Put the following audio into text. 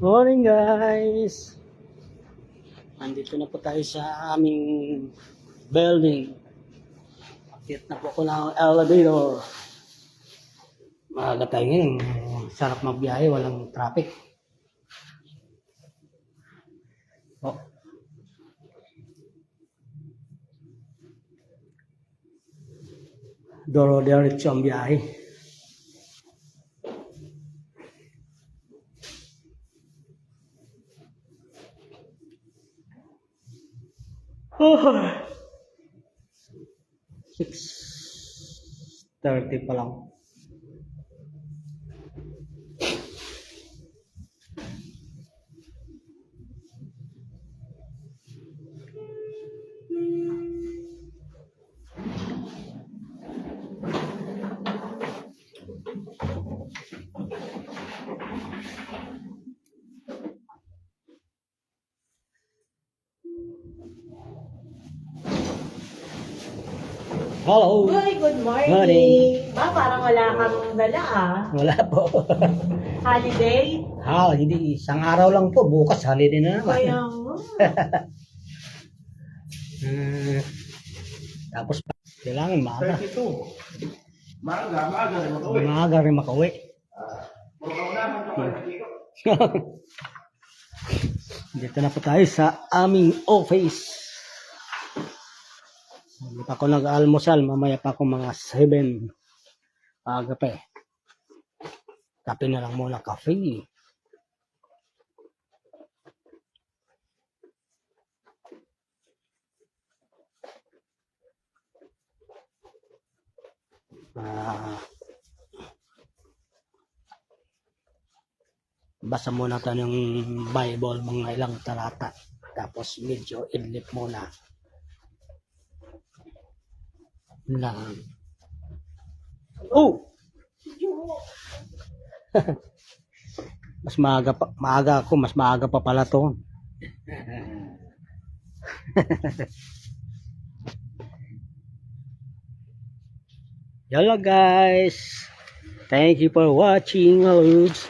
Morning guys! Andito na po tayo sa aming building. Akit na po ako ng elevator. Maaga tayo ngayon. Sarap magbiyahe, walang traffic. Oh. Doro-diretso ang biyahe. Oh. 6:30 pa lang. Hello! Uy, good morning. Morning. Parang wala kang dala Wala po. Holiday? Hindi. Isang araw lang po. Bukas holiday na naman. Kaya nga. Tapos kailangan maaga. 32. Maaga rin makauwi. Maaga rin makauwi. Magkaunahan ka pala dito. Dito na po tayo sa aming office. Hindi pa ako nag-almusal. Mamaya pa ako mga 7. Aga pa eh. Kape na lang muna, kape. Basa muna tayo ng Bible, mga ilang talata. Tapos medyo idlip muna. Lang. Oh! Mas maaga ako, mas maaga pa pala to. Hello guys. Thank you for watching, Lods.